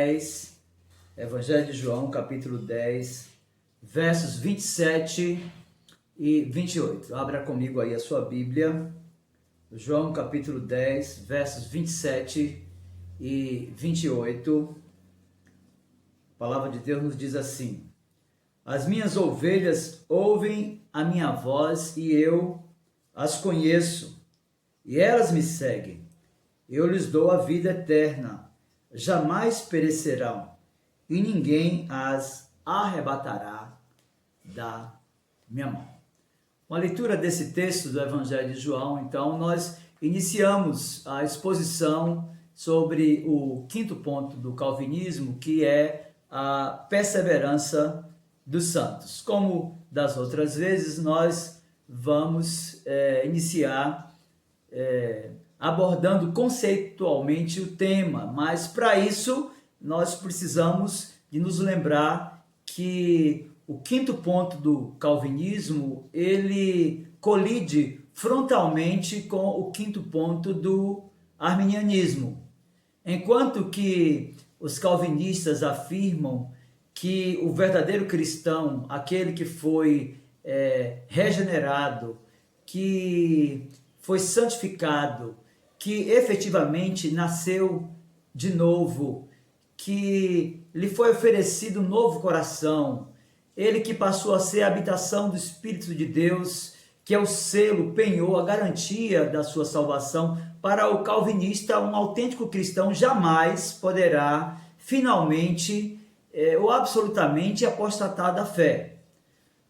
10, Evangelho de João, capítulo 10, versos 27 e 28. Abra comigo aí a sua Bíblia, João, capítulo 10, versos 27 e 28. A palavra de Deus nos diz assim: As minhas ovelhas ouvem a minha voz e eu as conheço, e elas me seguem. Eu lhes dou a vida eterna, jamais perecerão, e ninguém as arrebatará da minha mão. Com a leitura desse texto do Evangelho de João, então, nós iniciamos a exposição sobre o quinto ponto do calvinismo, que é a perseverança dos santos. Como das outras vezes, nós vamos iniciar abordando conceitualmente o tema, mas para isso nós precisamos de nos lembrar que o quinto ponto do calvinismo, ele colide frontalmente com o quinto ponto do arminianismo. Enquanto que os calvinistas afirmam que o verdadeiro cristão, aquele que foi regenerado, que foi santificado, que efetivamente nasceu de novo, que lhe foi oferecido um novo coração, ele que passou a ser a habitação do Espírito de Deus, que é o selo, o penhor, a garantia da sua salvação. Para o calvinista, um autêntico cristão jamais poderá finalmente ou absolutamente apostatar da fé.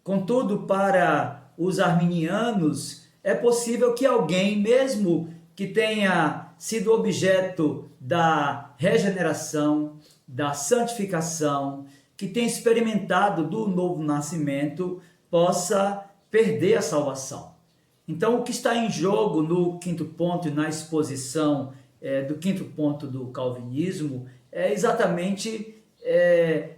Contudo, para os arminianos, é possível que alguém, mesmo que tenha sido objeto da regeneração, da santificação, que tenha experimentado do novo nascimento, possa perder a salvação. Então, o que está em jogo no quinto ponto e na exposição do quinto ponto do calvinismo é exatamente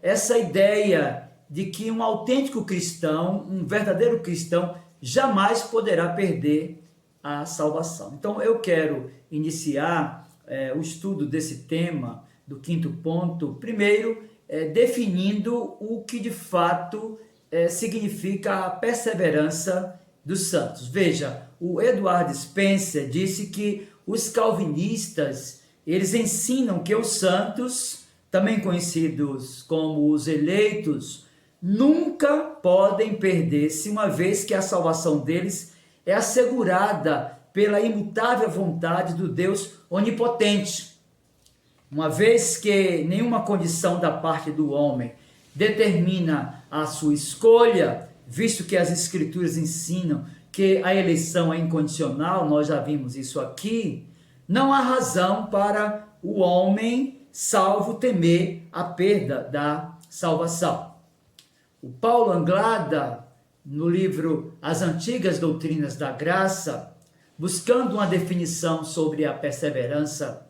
essa ideia de que um autêntico cristão, um verdadeiro cristão, jamais poderá perder a salvação. Então, eu quero iniciar o estudo desse tema do quinto ponto, primeiro definindo o que de fato significa a perseverança dos santos. Veja, o Edward Spencer disse que os calvinistas, eles ensinam que os santos, também conhecidos como os eleitos, nunca podem perder-se, uma vez que a salvação deles é assegurada pela imutável vontade do Deus onipotente. Uma vez que nenhuma condição da parte do homem determina a sua escolha, visto que as Escrituras ensinam que a eleição é incondicional, nós já vimos isso aqui, não há razão para o homem salvo temer a perda da salvação. O Paulo Anglada, no livro As Antigas Doutrinas da Graça, buscando uma definição sobre a perseverança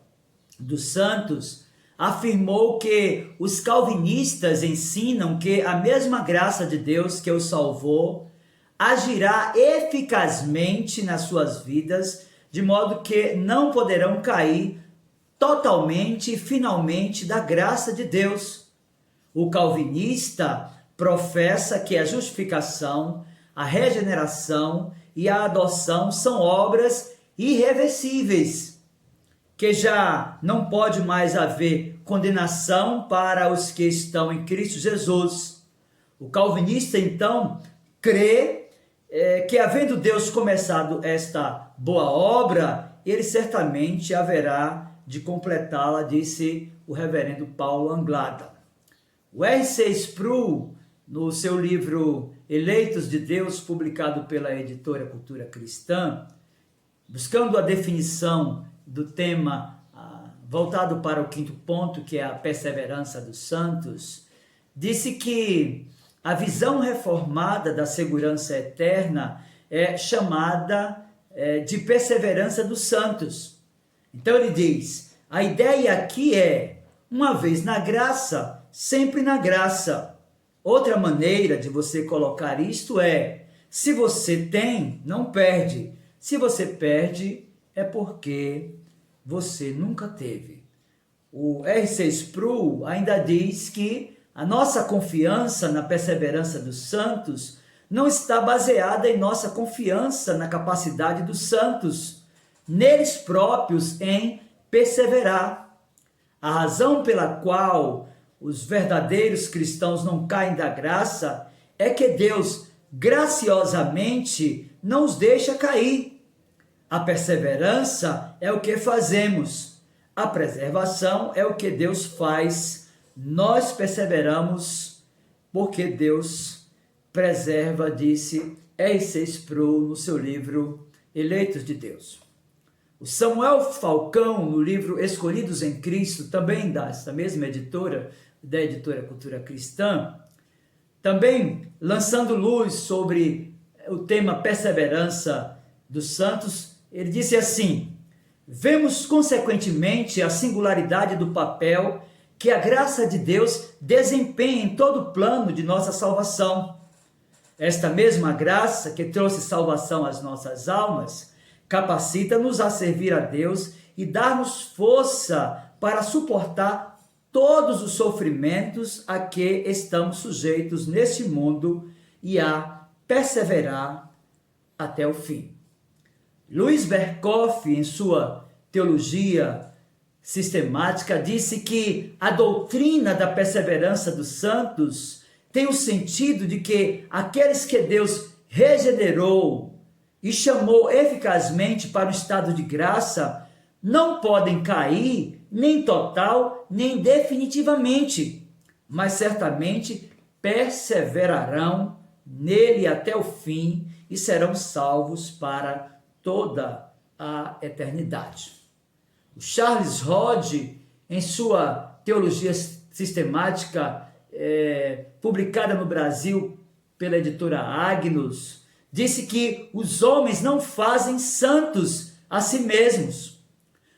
dos santos, afirmou que os calvinistas ensinam que a mesma graça de Deus que os salvou agirá eficazmente nas suas vidas, de modo que não poderão cair totalmente e finalmente da graça de Deus. O calvinista professa que a justificação, a regeneração e a adoção são obras irreversíveis, que já não pode mais haver condenação para os que estão em Cristo Jesus. O calvinista, então, crê que, havendo Deus começado esta boa obra, ele certamente haverá de completá-la, disse o reverendo Paulo Anglada. O R.C. Sproul, no seu livro Eleitos de Deus, publicado pela editora Cultura Cristã, buscando a definição do tema voltado para o quinto ponto, que é a perseverança dos santos, disse que a visão reformada da segurança eterna é chamada de perseverança dos santos. Então ele diz, a ideia aqui é, uma vez na graça, sempre na graça. Outra maneira de você colocar isto é, se você tem, não perde. Se você perde, é porque você nunca teve. O R.C. Sproul ainda diz que a nossa confiança na perseverança dos santos não está baseada em nossa confiança na capacidade dos santos, neles próprios em perseverar. A razão pela qual os verdadeiros cristãos não caem da graça é que Deus graciosamente não os deixa cair. A perseverança é o que fazemos, a preservação é o que Deus faz. Nós perseveramos porque Deus preserva, disse R.C. Sproul no seu livro Eleitos de Deus. O Samuel Falcão, no livro Escolhidos em Cristo, também dessa mesma editora, da editora Cultura Cristã, também lançando luz sobre o tema perseverança dos santos, ele disse assim: vemos consequentemente a singularidade do papel que a graça de Deus desempenha em todo o plano de nossa salvação. Esta mesma graça que trouxe salvação às nossas almas capacita-nos a servir a Deus e dar-nos força para suportar todos os sofrimentos a que estamos sujeitos neste mundo e a perseverar até o fim. Luiz Berkoff, em sua teologia sistemática, disse que a doutrina da perseverança dos santos tem o sentido de que aqueles que Deus regenerou e chamou eficazmente para o estado de graça não podem cair nem total nem definitivamente, mas certamente perseverarão nele até o fim e serão salvos para toda a eternidade. O Charles Hodge, em sua teologia sistemática, publicada no Brasil pela editora Agnus, disse que os homens não fazem santos a si mesmos.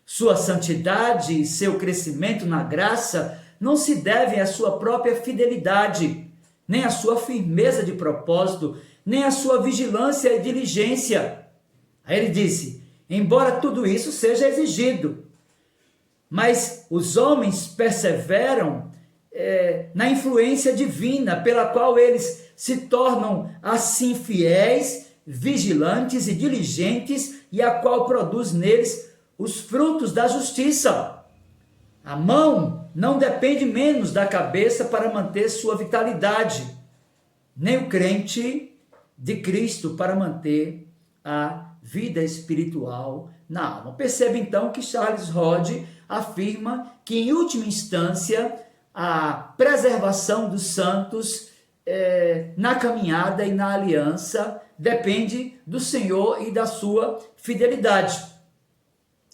Sua santidade e seu crescimento na graça não se devem à sua própria fidelidade, nem à sua firmeza de propósito, nem à sua vigilância e diligência. Aí ele disse: embora tudo isso seja exigido, mas os homens perseveram na influência divina, pela qual eles se tornam assim fiéis, vigilantes e diligentes, e a qual produz neles os frutos da justiça. A mão não depende menos da cabeça para manter sua vitalidade, nem o crente de Cristo para manter a vida espiritual na alma. Percebe então que Charles Hodge afirma que, em última instância, a preservação dos santos na caminhada e na aliança depende do Senhor e da sua fidelidade.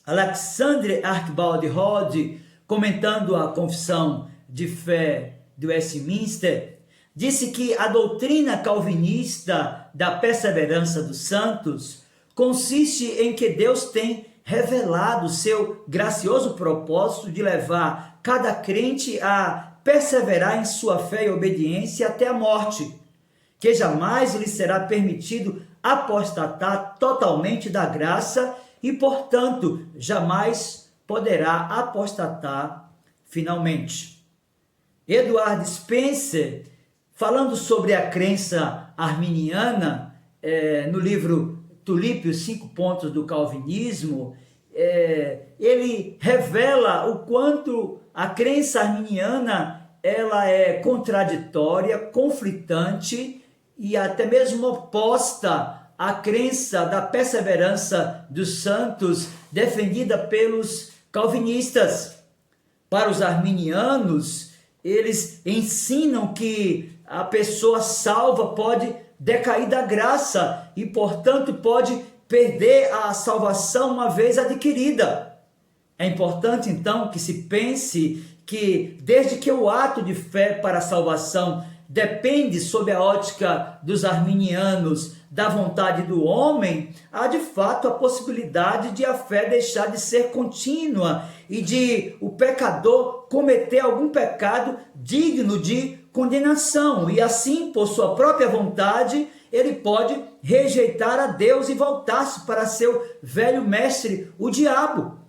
Alexander Archibald Hodge, comentando a confissão de fé do Westminster, disse que a doutrina calvinista da perseverança dos santos consiste em que Deus tem revelado seu gracioso propósito de levar cada crente a perseverar em sua fé e obediência até a morte, que jamais lhe será permitido apostatar totalmente da graça e, portanto, jamais poderá apostatar finalmente. Edward Spencer, falando sobre a crença arminiana, no livro Tulipe, os 5 pontos do calvinismo, ele revela o quanto a crença arminiana ela é contraditória, conflitante e até mesmo oposta à crença da perseverança dos santos defendida pelos calvinistas. Para os arminianos, eles ensinam que a pessoa salva pode decair da graça e, portanto, pode perder a salvação uma vez adquirida. É importante, então, que se pense que, desde que o ato de fé para a salvação depende, sob a ótica dos arminianos, da vontade do homem, há de fato a possibilidade de a fé deixar de ser contínua e de o pecador cometer algum pecado digno de condenação, e assim, por sua própria vontade, ele pode rejeitar a Deus e voltar-se para seu velho mestre, o diabo.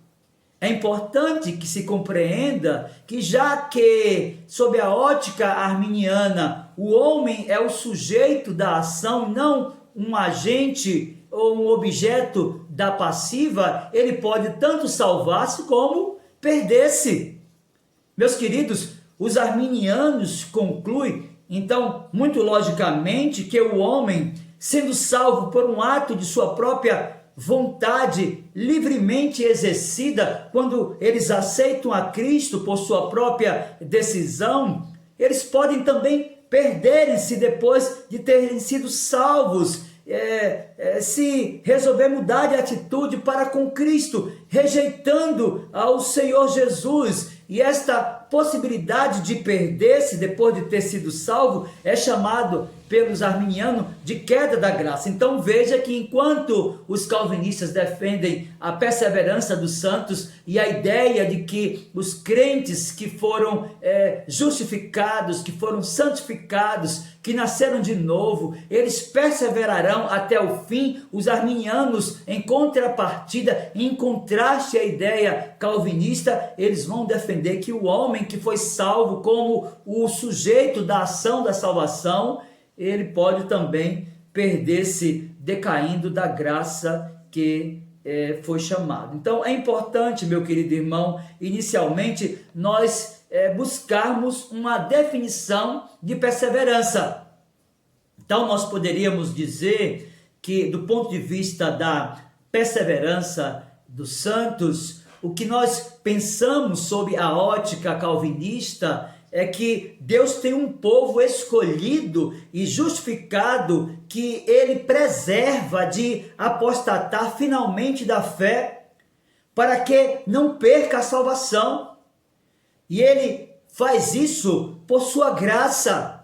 É importante que se compreenda que, já que, sob a ótica arminiana, o homem é o sujeito da ação, não um agente ou um objeto da passiva, ele pode tanto salvar-se como perder-se. Meus queridos, os arminianos concluem, então, muito logicamente, que o homem, sendo salvo por um ato de sua própria vontade livremente exercida, quando eles aceitam a Cristo por sua própria decisão, eles podem também perderem-se depois de terem sido salvos, se resolver mudar de atitude para com Cristo, rejeitando ao Senhor Jesus. E esta possibilidade de perder-se depois de ter sido salvo é chamado pelos arminianos de queda da graça. Então veja que enquanto os calvinistas defendem a perseverança dos santos e a ideia de que os crentes que foram justificados, que foram santificados, que nasceram de novo, eles perseverarão até o fim, os arminianos, em contrapartida, em contraste à ideia calvinista, eles vão defender que o homem que foi salvo como o sujeito da ação da salvação, ele pode também perder-se decaindo da graça que foi chamado. Então é importante, meu querido irmão, inicialmente nós buscarmos uma definição de perseverança. Então nós poderíamos dizer que, do ponto de vista da perseverança dos santos, o que nós pensamos sobre a ótica calvinista é que Deus tem um povo escolhido e justificado que ele preserva de apostatar finalmente da fé, para que não perca a salvação. E ele faz isso por sua graça,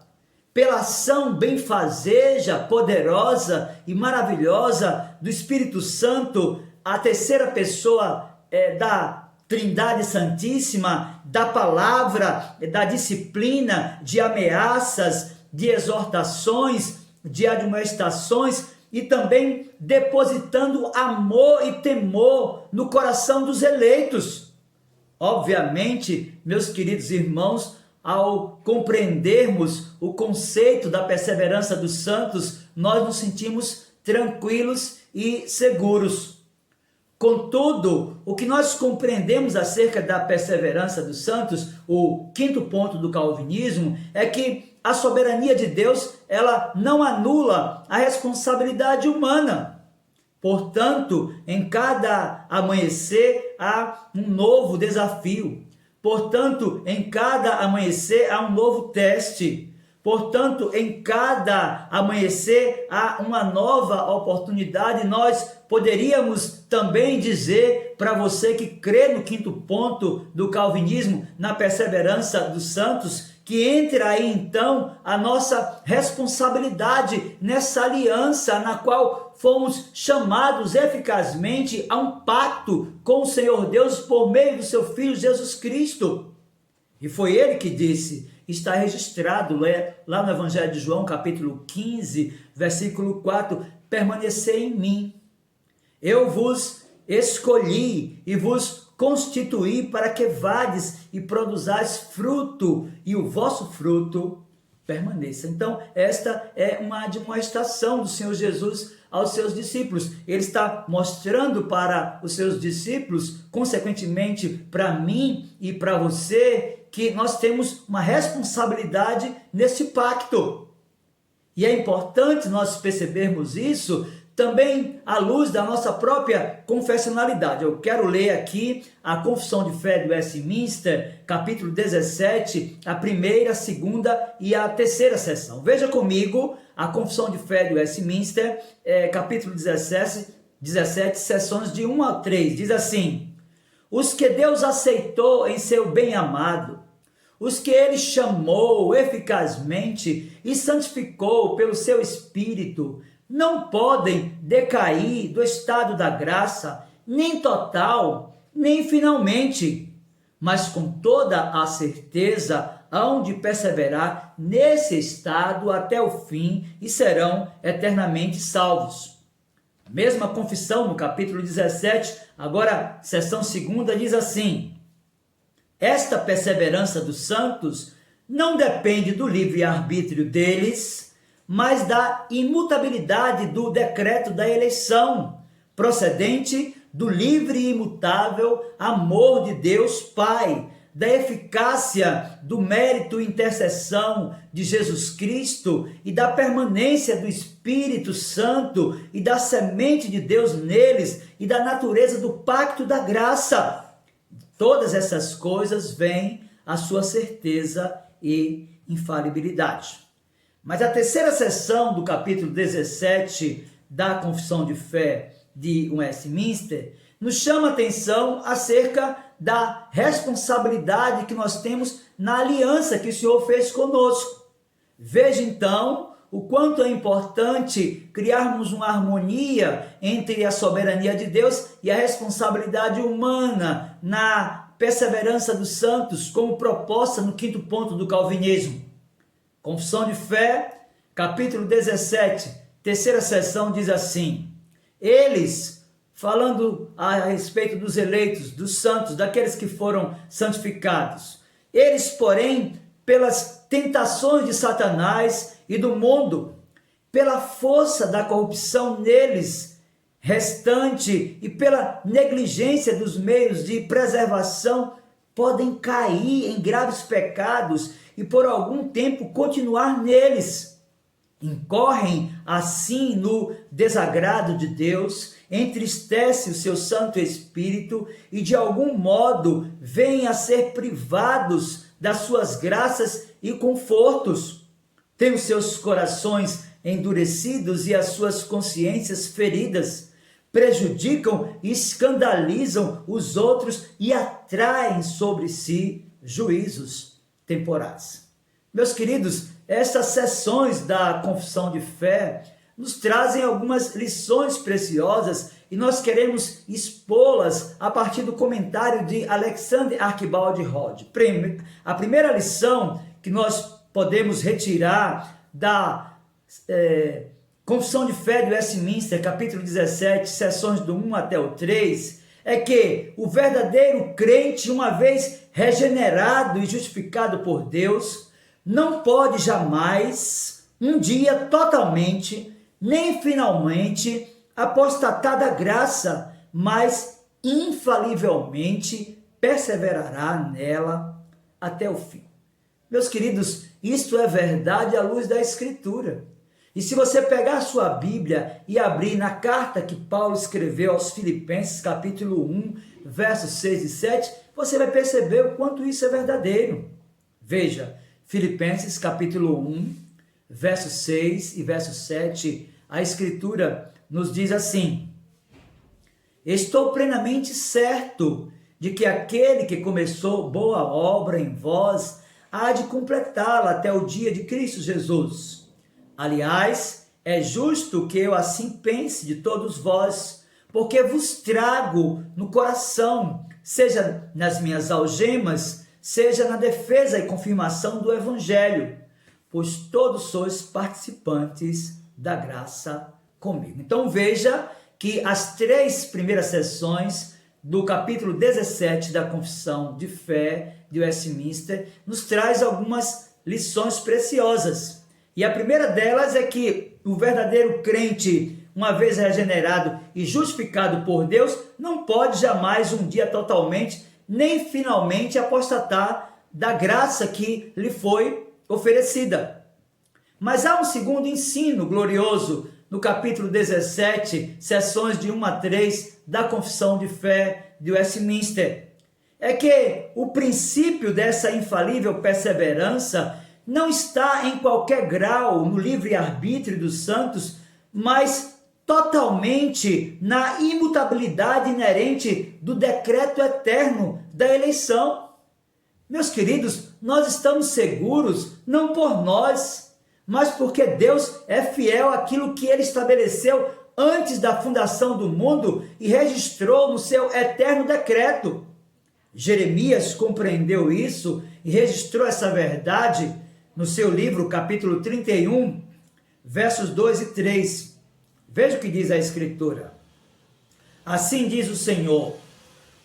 pela ação benfazeja, poderosa e maravilhosa do Espírito Santo, a terceira pessoa da Trindade Santíssima, da palavra, da disciplina, de ameaças, de exortações, de admoestações, e também depositando amor e temor no coração dos eleitos. Obviamente, meus queridos irmãos, ao compreendermos o conceito da perseverança dos santos, nós nos sentimos tranquilos e seguros. Contudo, o que nós compreendemos acerca da perseverança dos santos, o quinto ponto do calvinismo, é que a soberania de Deus, ela não anula a responsabilidade humana. Portanto, em cada amanhecer há um novo desafio. Portanto, em cada amanhecer há um novo teste. Portanto, em cada amanhecer há uma nova oportunidade. Nós poderíamos também dizer para você que crê no quinto ponto do calvinismo, na perseverança dos santos, que entra aí então a nossa responsabilidade nessa aliança na qual fomos chamados eficazmente a um pacto com o Senhor Deus por meio do seu Filho Jesus Cristo. E foi ele que disse, está registrado lá no Evangelho de João, capítulo 15, versículo 4, permanecei em mim. Eu vos escolhi e vos constituí para que vades e produzais fruto, e o vosso fruto permaneça. Então, esta é uma admoestação do Senhor Jesus aos seus discípulos. Ele está mostrando para os seus discípulos, consequentemente para mim e para você, que nós temos uma responsabilidade nesse pacto. E é importante nós percebermos isso também à luz da nossa própria confessionalidade. Eu quero ler aqui a Confissão de Fé de Westminster, capítulo 17, a primeira, a segunda e a terceira seção. Veja comigo a Confissão de Fé de Westminster, capítulo 17, seções de 1 a 3. Diz assim: os que Deus aceitou em seu bem-amado, os que ele chamou eficazmente e santificou pelo seu Espírito, não podem decair do estado da graça, nem total, nem finalmente, mas com toda a certeza hão de perseverar nesse estado até o fim e serão eternamente salvos. Mesma confissão no capítulo 17, agora seção 2, diz assim: esta perseverança dos santos não depende do livre-arbítrio deles, mas da imutabilidade do decreto da eleição, procedente do livre e imutável amor de Deus Pai, da eficácia do mérito e intercessão de Jesus Cristo e da permanência do Espírito Santo e da semente de Deus neles e da natureza do pacto da graça. Todas essas coisas vêm à sua certeza e infalibilidade. Mas a terceira seção do capítulo 17 da Confissão de Fé de Westminster nos chama a atenção acerca da responsabilidade que nós temos na aliança que o Senhor fez conosco. Veja então o quanto é importante criarmos uma harmonia entre a soberania de Deus e a responsabilidade humana na perseverança dos santos, como proposta no 5º ponto do calvinismo. Confissão de Fé, capítulo 17, terceira seção, diz assim: eles, falando a respeito dos eleitos, dos santos, daqueles que foram santificados, eles, porém, pelas tentações de Satanás e do mundo, pela força da corrupção neles restante e pela negligência dos meios de preservação, podem cair em graves pecados e por algum tempo continuar neles. Incorrem assim no desagrado de Deus, entristece o seu Santo Espírito e de algum modo vêm a ser privados das suas graças e confortos. Têm os seus corações endurecidos e as suas consciências feridas, prejudicam e escandalizam os outros e atraem sobre si juízos temporais. Meus queridos, estas sessões da Confissão de Fé nos trazem algumas lições preciosas e nós queremos expô-las a partir do comentário de Alexander Archibald Rodd. A primeira lição que nós podemos retirar da Confissão de Fé de Westminster, capítulo 17, sessões do 1 até o 3, é que o verdadeiro crente, uma vez regenerado e justificado por Deus, não pode jamais, um dia totalmente, nem finalmente, apostatar da graça, mas infalivelmente perseverará nela até o fim. Meus queridos, isto é verdade à luz da Escritura. E se você pegar a sua Bíblia e abrir na carta que Paulo escreveu aos Filipenses, capítulo 1, versos 6 e 7, você vai perceber o quanto isso é verdadeiro. Veja, Filipenses, capítulo 1, versos 6 e verso 7, a Escritura nos diz assim: estou plenamente certo de que aquele que começou boa obra em vós há de completá-la até o dia de Cristo Jesus. Aliás, é justo que eu assim pense de todos vós, porque vos trago no coração, seja nas minhas algemas, seja na defesa e confirmação do Evangelho, pois todos sois participantes da graça comigo. Então veja que as 3 primeiras sessões do capítulo 17 da Confissão de Fé de Westminster nos traz algumas lições preciosas. E a primeira delas é que o verdadeiro crente, uma vez regenerado e justificado por Deus, não pode jamais um dia totalmente, nem finalmente apostatar da graça que lhe foi oferecida. Mas há um segundo ensino glorioso no capítulo 17, sessões de 1 a 3 da Confissão de Fé de Westminster. É que o princípio dessa infalível perseverança não está em qualquer grau no livre-arbítrio dos santos, mas totalmente na imutabilidade inerente do decreto eterno da eleição. Meus queridos, nós estamos seguros não por nós, mas porque Deus é fiel àquilo que Ele estabeleceu antes da fundação do mundo e registrou no seu eterno decreto. Jeremias compreendeu isso e registrou essa verdade no seu livro, capítulo 31, versos 2 e 3, Veja o que diz a Escritura. Assim diz o Senhor: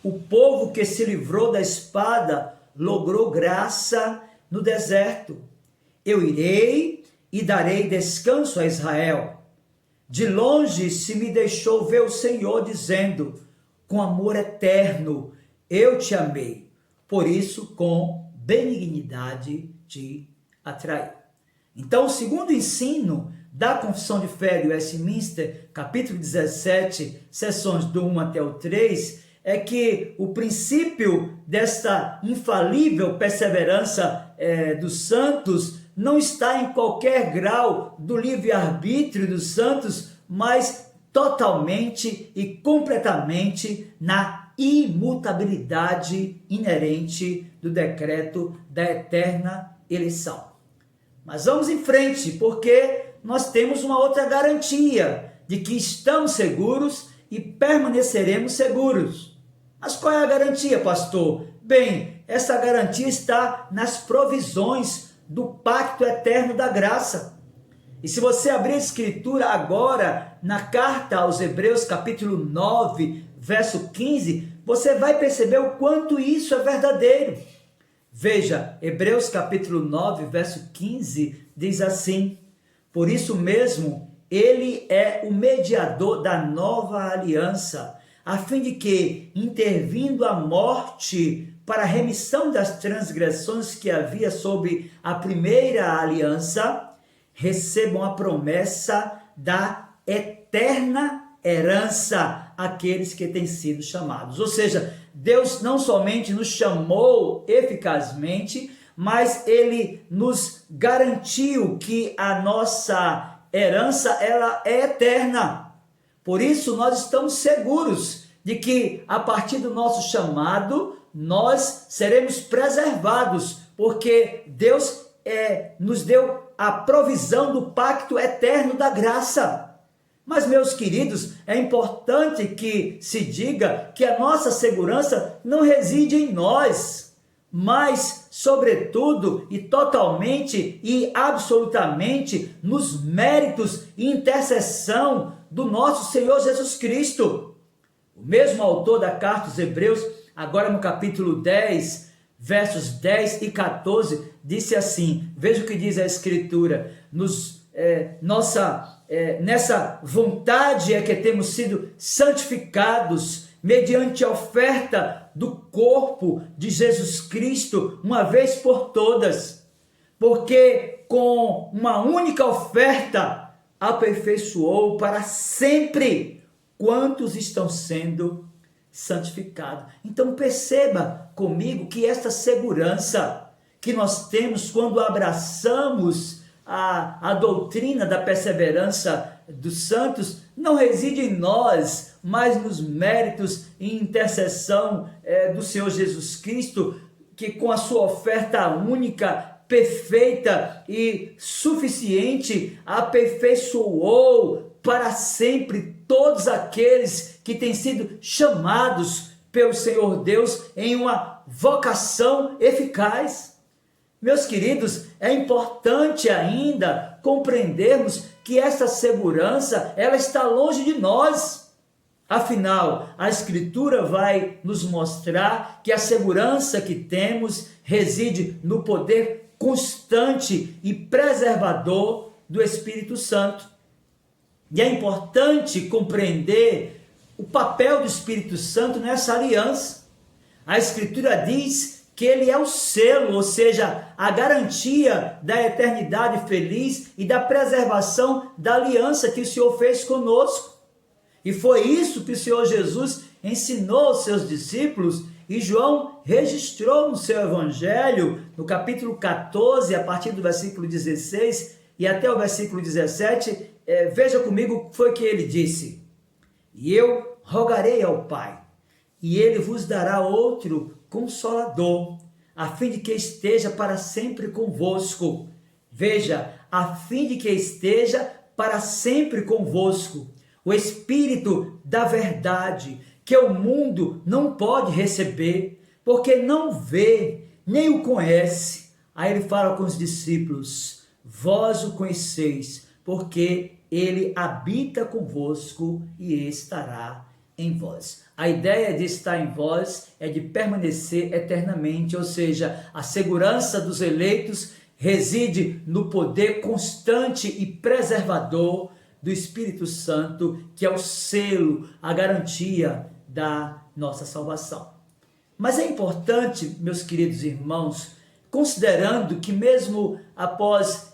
o povo que se livrou da espada logrou graça no deserto. Eu irei e darei descanso a Israel. De longe se me deixou ver o Senhor, dizendo: com amor eterno eu te amei, por isso com benignidade te atraí. Então, o segundo ensino da Confissão de Fé de Westminster, capítulo 17, sessões do 1 até o 3, é que o princípio desta infalível perseverança dos santos não está em qualquer grau do livre-arbítrio dos santos, mas totalmente e completamente na imutabilidade inerente do decreto da eterna eleição. Mas vamos em frente, porque nós temos uma outra garantia de que estamos seguros e permaneceremos seguros. Mas qual é a garantia, pastor? Bem, essa garantia está nas provisões do pacto eterno da graça. E se você abrir a Escritura agora, na carta aos Hebreus, capítulo 9, verso 15, você vai perceber o quanto isso é verdadeiro. Veja, Hebreus capítulo 9, verso 15, diz assim: por isso mesmo, ele é o mediador da nova aliança, a fim de que, intervindo a morte para a remissão das transgressões que havia sob a primeira aliança, recebam a promessa da eterna herança àqueles que têm sido chamados. Ou seja, Deus não somente nos chamou eficazmente, mas Ele nos garantiu que a nossa herança ela é eterna. Por isso nós estamos seguros de que a partir do nosso chamado nós seremos preservados, porque Deus nos deu a provisão do pacto eterno da graça. Mas, meus queridos, é importante que se diga que a nossa segurança não reside em nós, mas, sobretudo e totalmente e absolutamente, nos méritos e intercessão do nosso Senhor Jesus Cristo. O mesmo autor da carta aos Hebreus, agora no capítulo 10, versos 10 e 14, disse assim, veja o que diz a Escritura, nessa vontade é que temos sido santificados mediante a oferta do corpo de Jesus Cristo, uma vez por todas, porque com uma única oferta aperfeiçoou para sempre quantos estão sendo santificados. Então perceba comigo que esta segurança que nós temos quando abraçamos a doutrina da perseverança dos santos não reside em nós, mas nos méritos e intercessão do Senhor Jesus Cristo, que com a sua oferta única, perfeita e suficiente, aperfeiçoou para sempre todos aqueles que têm sido chamados pelo Senhor Deus em uma vocação eficaz. Meus queridos, é importante ainda compreendermos que essa segurança, ela está longe de nós. Afinal, a Escritura vai nos mostrar que a segurança que temos reside no poder constante e preservador do Espírito Santo. E é importante compreender o papel do Espírito Santo nessa aliança. A Escritura diz que ele é o selo, ou seja, a garantia da eternidade feliz e da preservação da aliança que o Senhor fez conosco. E foi isso que o Senhor Jesus ensinou aos seus discípulos e João registrou no seu evangelho, no capítulo 14, a partir do versículo 16 e até o versículo 17, veja comigo o que foi que ele disse. E eu rogarei ao Pai, e ele vos dará outro Consolador, a fim de que esteja para sempre convosco. Veja, a fim de que esteja para sempre convosco. O Espírito da verdade, que o mundo não pode receber, porque não vê, nem o conhece. Aí ele fala com os discípulos, vós o conheceis, porque ele habita convosco e estará em vós. A ideia de estar em vós é de permanecer eternamente, ou seja, a segurança dos eleitos reside no poder constante e preservador do Espírito Santo, que é o selo, a garantia da nossa salvação. Mas é importante, meus queridos irmãos, considerando que mesmo após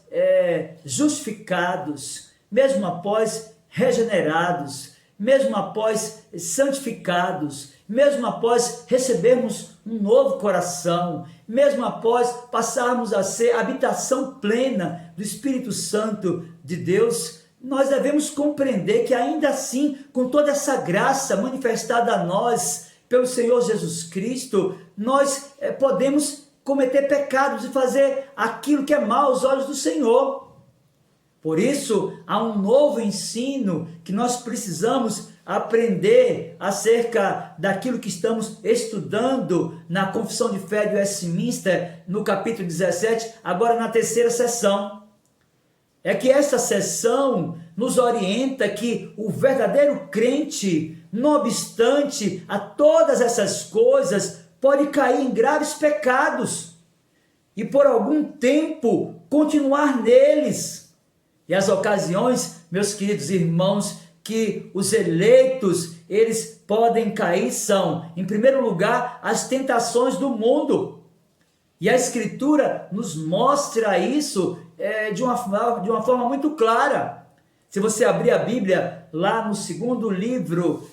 justificados, mesmo após regenerados, mesmo após santificados, mesmo após recebermos um novo coração, mesmo após passarmos a ser habitação plena do Espírito Santo de Deus, nós devemos compreender que ainda assim, com toda essa graça manifestada a nós pelo Senhor Jesus Cristo, nós podemos cometer pecados e fazer aquilo que é mal aos olhos do Senhor. Por isso, há um novo ensino que nós precisamos aprender acerca daquilo que estamos estudando na Confissão de Fé de Westminster, no capítulo 17, agora na terceira sessão. É que esta sessão nos orienta que o verdadeiro crente, não obstante a todas essas coisas, pode cair em graves pecados e por algum tempo continuar neles. E as ocasiões, meus queridos irmãos, que os eleitos, eles podem cair são, em primeiro lugar, as tentações do mundo. E a Escritura nos mostra isso de uma forma muito clara. Se você abrir a Bíblia lá no segundo livro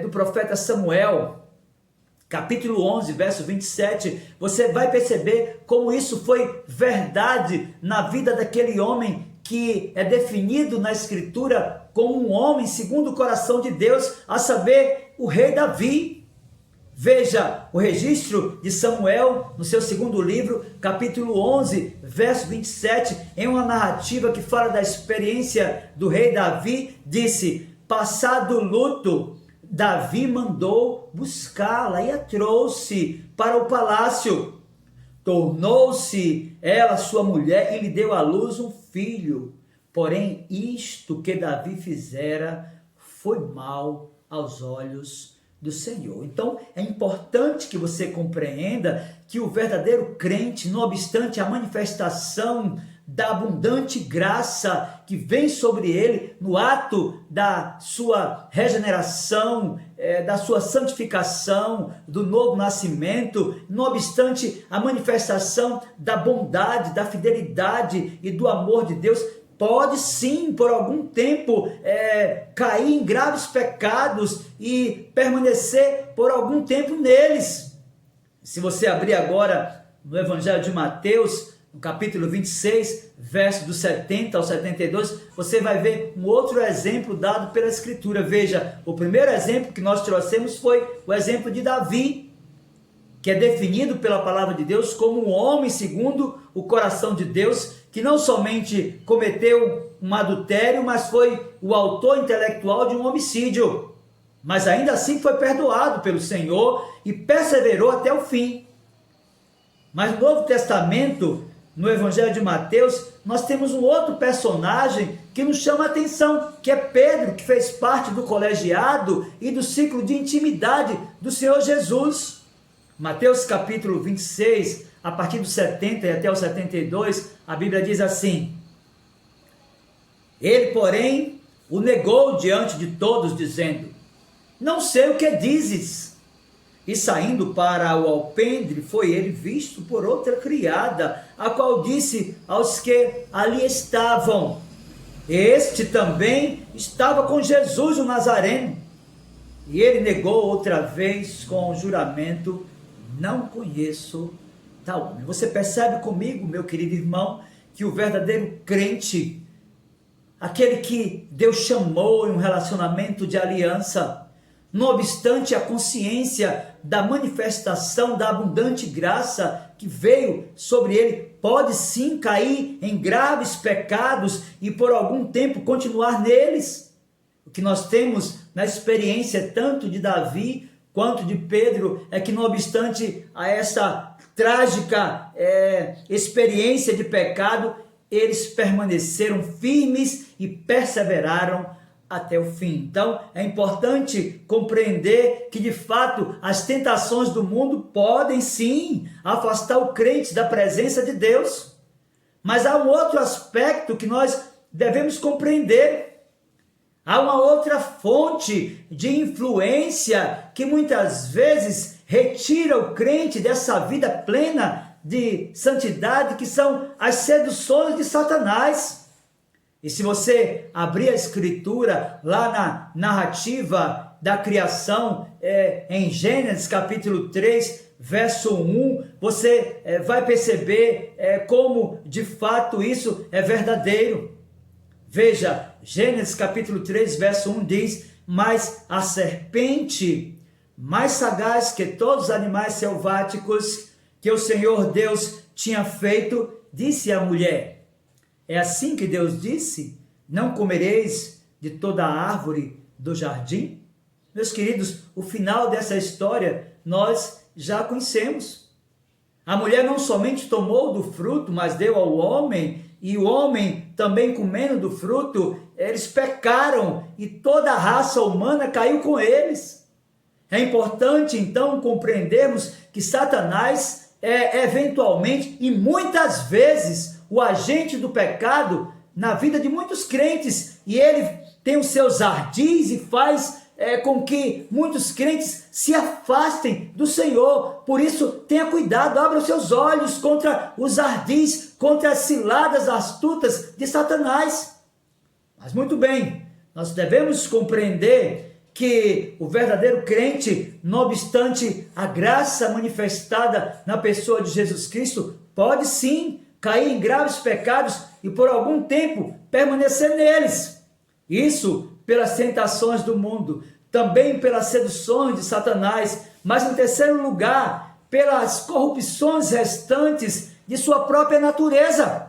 do profeta Samuel, capítulo 11, verso 27, você vai perceber como isso foi verdade na vida daquele homem que é definido na Escritura como um homem segundo o coração de Deus, a saber, o rei Davi. Veja o registro de Samuel no seu segundo livro, capítulo 11, verso 27, em uma narrativa que fala da experiência do rei Davi, disse: passado o luto, Davi mandou buscá-la e a trouxe para o palácio. Tornou-se ela sua mulher e lhe deu à luz um filho. Porém, isto que Davi fizera foi mal aos olhos do Senhor. Então, é importante que você compreenda que o verdadeiro crente, não obstante a manifestação da abundante graça que vem sobre ele no ato da sua regeneração, da sua santificação, do novo nascimento, não obstante a manifestação da bondade, da fidelidade e do amor de Deus, pode sim, por algum tempo, cair em graves pecados e permanecer por algum tempo neles. Se você abrir agora no Evangelho de Mateus, no capítulo 26, verso do 70 ao 72, você vai ver um outro exemplo dado pela Escritura. Veja, o primeiro exemplo que nós trouxemos foi o exemplo de Davi, que é definido pela palavra de Deus como um homem segundo o coração de Deus, que não somente cometeu um adultério, mas foi o autor intelectual de um homicídio. Mas ainda assim foi perdoado pelo Senhor e perseverou até o fim. Mas no Novo Testamento, no Evangelho de Mateus, nós temos um outro personagem que nos chama a atenção, que é Pedro, que fez parte do colegiado e do ciclo de intimidade do Senhor Jesus. Mateus capítulo 26, a partir do 70 e até o 72, a Bíblia diz assim: ele, porém, o negou diante de todos, dizendo: não sei o que dizes. E saindo para o alpendre, foi ele visto por outra criada, a qual disse aos que ali estavam: este também estava com Jesus o Nazareno. E ele negou outra vez com juramento: não conheço tal homem. Você percebe comigo, meu querido irmão, que o verdadeiro crente, aquele que Deus chamou em um relacionamento de aliança, não obstante a consciência da manifestação da abundante graça que veio sobre ele, pode sim cair em graves pecados e por algum tempo continuar neles. O que nós temos na experiência tanto de Davi quanto de Pedro é que, não obstante a essa trágica experiência de pecado, eles permaneceram firmes e perseveraram até o fim. Então, é importante compreender que, de fato, as tentações do mundo podem, sim, afastar o crente da presença de Deus. Mas há um outro aspecto que nós devemos compreender. Há uma outra fonte de influência que muitas vezes retira o crente dessa vida plena de santidade, que são as seduções de Satanás. E se você abrir a Escritura lá na narrativa da criação, em Gênesis capítulo 3, verso 1, você vai perceber como de fato isso é verdadeiro. Veja, Gênesis capítulo 3, verso 1 diz: mas a serpente, mais sagaz que todos os animais selváticos que o Senhor Deus tinha feito, disse à mulher. É assim que Deus disse: não comereis de toda a árvore do jardim? Meus queridos, o final dessa história nós já conhecemos. A mulher não somente tomou do fruto, mas deu ao homem, e o homem também comendo do fruto, eles pecaram e toda a raça humana caiu com eles. É importante então compreendermos que Satanás é eventualmente e muitas vezes o agente do pecado na vida de muitos crentes, e ele tem os seus ardis e faz com que muitos crentes se afastem do Senhor. Por isso, tenha cuidado, abra os seus olhos contra os ardis, contra as ciladas astutas de Satanás. Mas muito bem, nós devemos compreender que o verdadeiro crente, não obstante a graça manifestada na pessoa de Jesus Cristo, pode sim cair em graves pecados e por algum tempo permanecer neles. Isso pelas tentações do mundo, também pelas seduções de Satanás, mas em terceiro lugar, pelas corrupções restantes de sua própria natureza.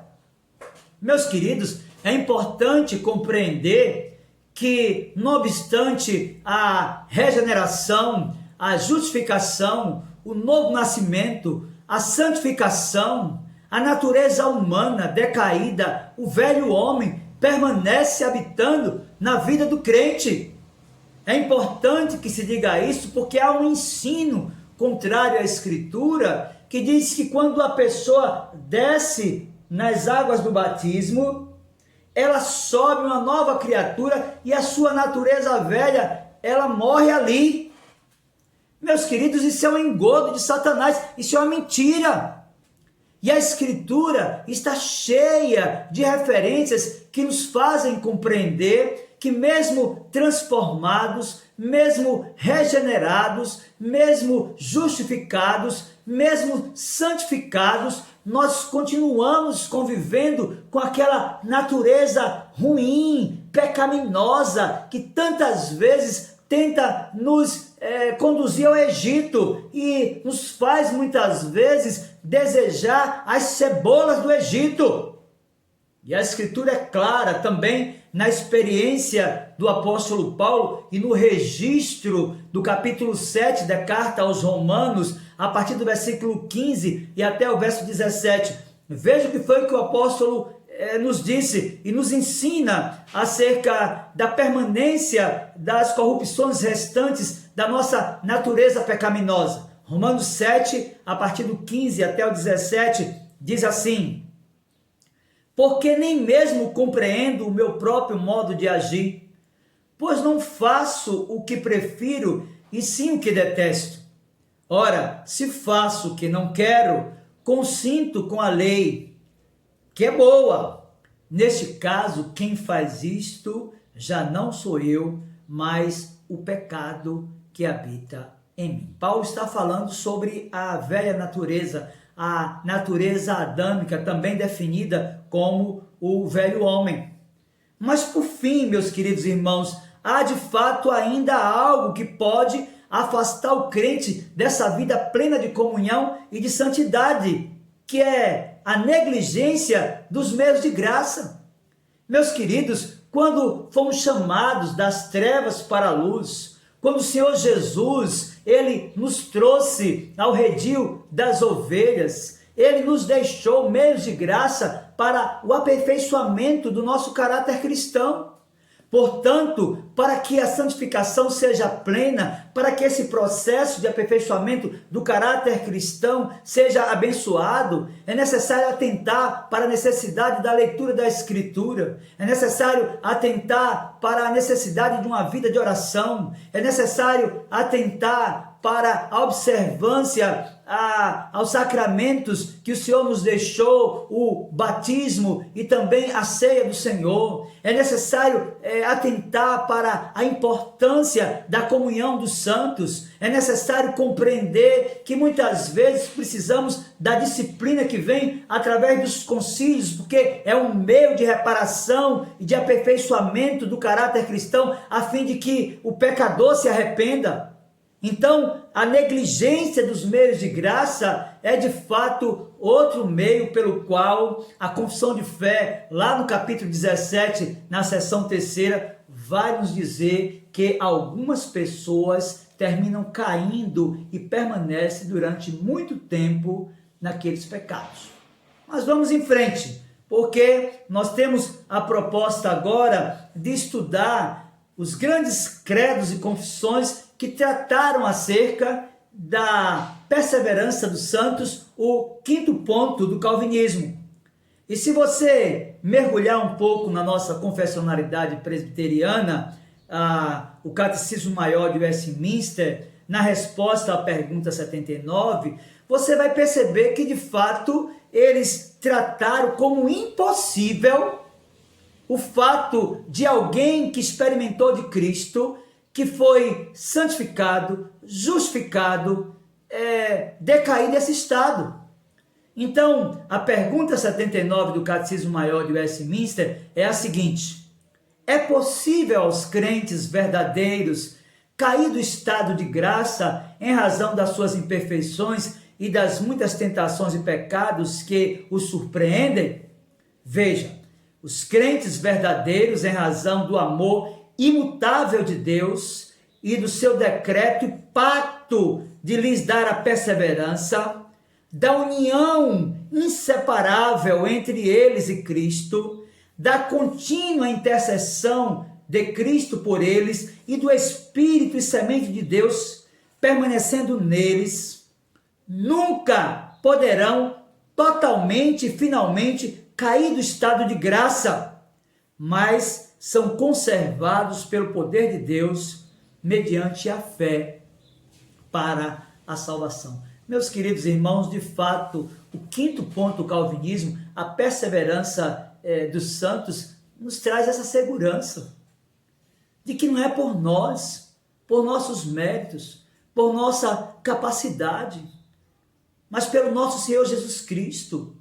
Meus queridos, é importante compreender que, não obstante a regeneração, a justificação, o novo nascimento, a santificação, a natureza humana decaída, o velho homem permanece habitando na vida do crente. É importante que se diga isso porque há um ensino contrário à Escritura que diz que quando a pessoa desce nas águas do batismo, ela sobe uma nova criatura e a sua natureza velha, ela morre ali. Meus queridos, isso é um engodo de Satanás, isso é uma mentira. E a Escritura está cheia de referências que nos fazem compreender que mesmo transformados, mesmo regenerados, mesmo justificados, mesmo santificados, nós continuamos convivendo com aquela natureza ruim, pecaminosa, que tantas vezes tenta nos conduzir ao Egito e nos faz muitas vezes desejar as cebolas do Egito. E a Escritura é clara também na experiência do apóstolo Paulo e no registro do capítulo 7 da carta aos Romanos, a partir do versículo 15 e até o verso 17. Veja o que foi que o apóstolo nos disse e nos ensina acerca da permanência das corrupções restantes da nossa natureza pecaminosa. Romanos 7, a partir do 15 até o 17, diz assim: porque nem mesmo compreendo o meu próprio modo de agir, pois não faço o que prefiro, e sim o que detesto. Ora, se faço o que não quero, consinto com a lei, que é boa. Neste caso, quem faz isto já não sou eu, mas o pecado que habita em mim. Paulo está falando sobre a velha natureza, a natureza adâmica, também definida como o velho homem. Mas por fim, meus queridos irmãos, há de fato ainda algo que pode afastar o crente dessa vida plena de comunhão e de santidade, que é a negligência dos meios de graça. Meus queridos, quando fomos chamados das trevas para a luz, quando o Senhor Jesus, Ele nos trouxe ao redil das ovelhas, Ele nos deixou meios de graça para o aperfeiçoamento do nosso caráter cristão. Portanto, para que a santificação seja plena, para que esse processo de aperfeiçoamento do caráter cristão seja abençoado, é necessário atentar para a necessidade da leitura da Escritura, é necessário atentar para a necessidade de uma vida de oração, é necessário atentar para a observância aos sacramentos que o Senhor nos deixou, o batismo e também a ceia do Senhor. É necessário atentar para a importância da comunhão dos santos. É necessário compreender que muitas vezes precisamos da disciplina que vem através dos concílios, porque é um meio de reparação e de aperfeiçoamento do caráter cristão, a fim de que o pecador se arrependa. Então, a negligência dos meios de graça é de fato outro meio pelo qual a confissão de fé, lá no capítulo 17, na seção 3ª, vai nos dizer que algumas pessoas terminam caindo e permanecem durante muito tempo naqueles pecados. Mas vamos em frente, porque nós temos a proposta agora de estudar os grandes credos e confissões que trataram acerca da perseverança dos santos, o 5º ponto do calvinismo. E se você mergulhar um pouco na nossa confessionalidade presbiteriana, o Catecismo Maior de Westminster, na resposta à pergunta 79, você vai perceber que de fato eles trataram como impossível o fato de alguém que experimentou de Cristo, que foi santificado, justificado, decair desse estado. Então, a pergunta 79 do Catecismo Maior de Westminster é a seguinte: é possível aos crentes verdadeiros cair do estado de graça em razão das suas imperfeições e das muitas tentações e pecados que os surpreendem? Veja, os crentes verdadeiros, em razão do amor imutável de Deus e do seu decreto e pacto de lhes dar a perseverança, da união inseparável entre eles e Cristo, da contínua intercessão de Cristo por eles e do Espírito e semente de Deus permanecendo neles, nunca poderão totalmente e finalmente cair do estado de graça, mas são conservados pelo poder de Deus mediante a fé para a salvação. Meus queridos irmãos, de fato, o 5º ponto do calvinismo, a perseverança dos santos, nos traz essa segurança de que não é por nós, por nossos méritos, por nossa capacidade, mas pelo nosso Senhor Jesus Cristo,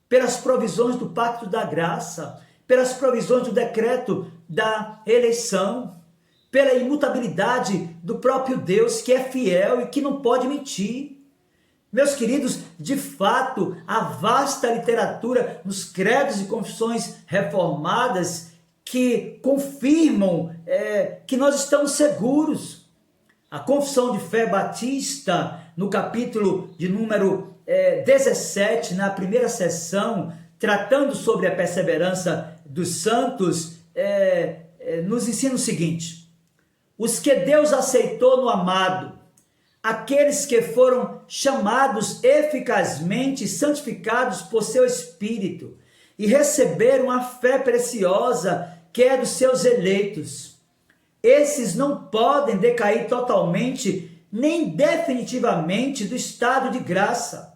pelas provisões do pacto da graça, pelas provisões do decreto da eleição, pela imutabilidade do próprio Deus, que é fiel e que não pode mentir. Meus queridos, de fato, a vasta literatura nos credos e confissões reformadas que confirmam que nós estamos seguros. A Confissão de Fé Batista, no capítulo de número 17, na primeira seção, tratando sobre a perseverança dos santos, nos ensina o seguinte: os que Deus aceitou no amado, aqueles que foram chamados eficazmente e santificados por seu Espírito e receberam a fé preciosa que é dos seus eleitos, esses não podem decair totalmente nem definitivamente do estado de graça.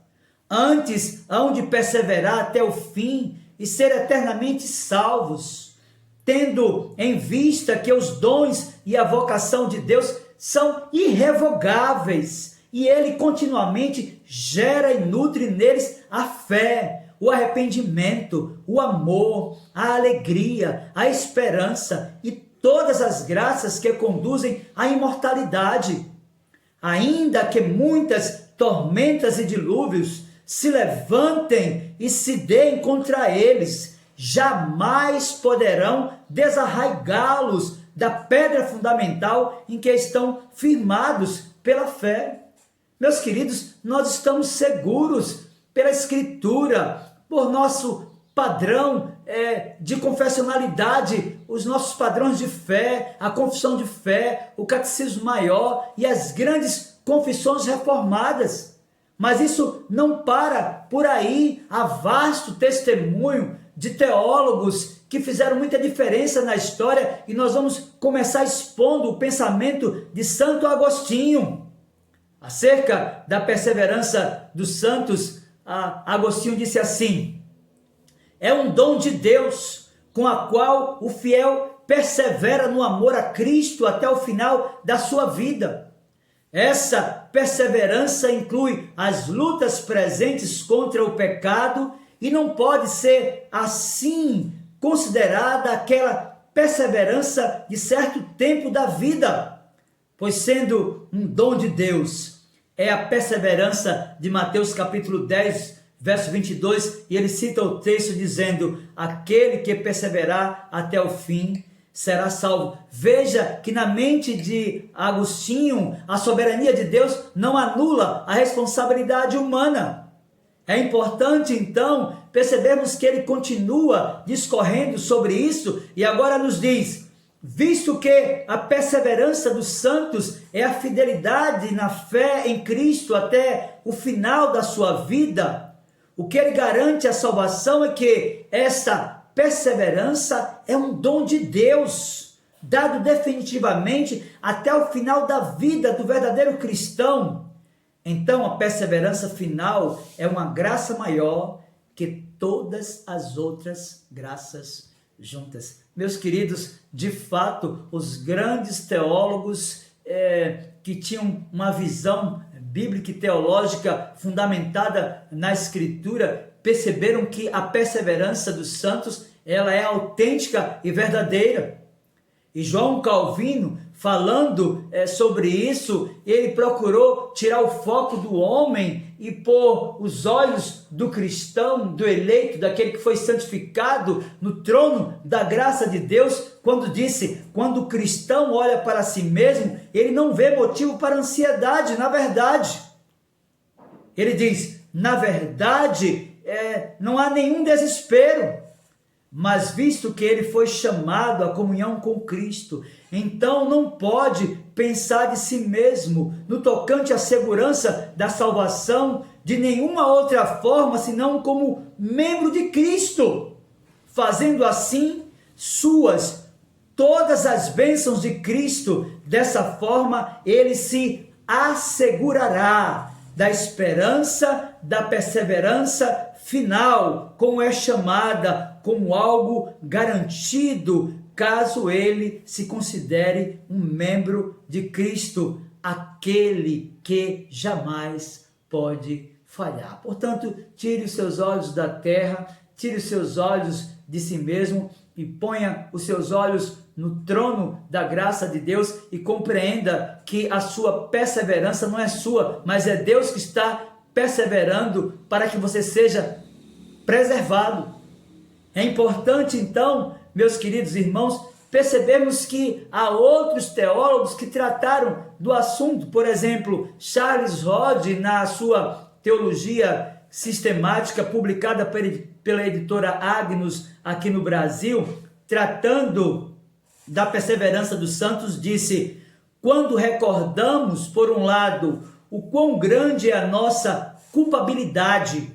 Antes hão de perseverar até o fim e ser eternamente salvos, tendo em vista que os dons e a vocação de Deus são irrevogáveis e Ele continuamente gera e nutre neles a fé, o arrependimento, o amor, a alegria, a esperança e todas as graças que conduzem à imortalidade. Ainda que muitas tormentas e dilúvios se levantem e se deem contra eles, jamais poderão desarraigá-los da pedra fundamental em que estão firmados pela fé. Meus queridos, nós estamos seguros pela Escritura, por nosso padrão de confessionalidade, os nossos padrões de fé, a confissão de fé, o catecismo maior e as grandes confissões reformadas. Mas isso não para por aí. Há vasto testemunho de teólogos que fizeram muita diferença na história, e nós vamos começar expondo o pensamento de Santo Agostinho. Acerca da perseverança dos santos, Agostinho disse assim: é um dom de Deus, com a qual o fiel persevera no amor a Cristo até o final da sua vida. Essa perseverança inclui as lutas presentes contra o pecado e não pode ser assim considerada aquela perseverança de certo tempo da vida, pois sendo um dom de Deus, é a perseverança de Mateus capítulo 10, verso 22, e ele cita o texto dizendo: aquele que perseverar até o fim será salvo. Veja que na mente de Agostinho, a soberania de Deus não anula a responsabilidade humana. É importante, então, percebermos que ele continua discorrendo sobre isso e agora nos diz: visto que a perseverança dos santos é a fidelidade na fé em Cristo até o final da sua vida, o que ele garante a salvação é que essa perseverança é um dom de Deus, dado definitivamente até o final da vida do verdadeiro cristão. Então, a perseverança final é uma graça maior que todas as outras graças juntas. Meus queridos, de fato, os grandes teólogos que tinham uma visão bíblica e teológica fundamentada na Escritura, perceberam que a perseverança dos santos, ela é autêntica e verdadeira. E João Calvino, falando sobre isso, ele procurou tirar o foco do homem e pôr os olhos do cristão, do eleito, daquele que foi santificado no trono da graça de Deus, quando disse: quando o cristão olha para si mesmo, ele não vê motivo para ansiedade, na verdade. Ele diz: na verdade, não há nenhum desespero. Mas visto que ele foi chamado à comunhão com Cristo, então não pode pensar de si mesmo no tocante à segurança da salvação de nenhuma outra forma senão como membro de Cristo, fazendo assim suas todas as bênçãos de Cristo. Dessa forma ele se assegurará da esperança, da perseverança final, como é chamada, como algo garantido, caso ele se considere um membro de Cristo, aquele que jamais pode falhar. Portanto, tire os seus olhos da terra, tire os seus olhos de si mesmo e ponha os seus olhos no trono da graça de Deus e compreenda que a sua perseverança não é sua, mas é Deus que está perseverando para que você seja preservado. É importante, então, meus queridos irmãos, percebermos que há outros teólogos que trataram do assunto. Por exemplo, Charles Hodge, na sua Teologia Sistemática, publicada pela editora Agnus aqui no Brasil, tratando da perseverança dos santos, disse: quando recordamos, por um lado, o quão grande é a nossa culpabilidade,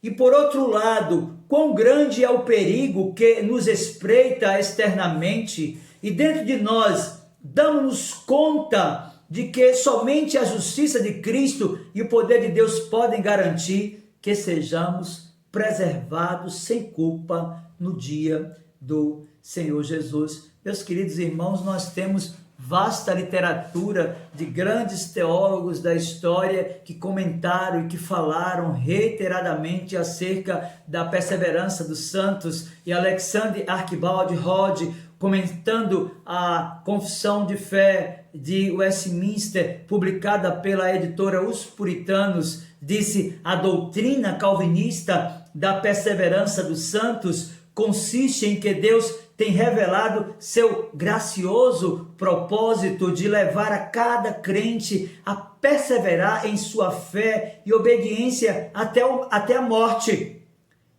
e por outro lado, quão grande é o perigo que nos espreita externamente, e dentro de nós damos-nos conta de que somente a justiça de Cristo e o poder de Deus podem garantir que sejamos preservados sem culpa no dia do Senhor Jesus. Meus queridos irmãos, nós temos vasta literatura de grandes teólogos da história que comentaram e que falaram reiteradamente acerca da perseverança dos santos. E Alexander Archibald Hodge, comentando a Confissão de Fé de Westminster, publicada pela editora Os Puritanos, disse: a doutrina calvinista da perseverança dos santos consiste em que Deus tem revelado seu gracioso propósito de levar a cada crente a perseverar em sua fé e obediência até a morte.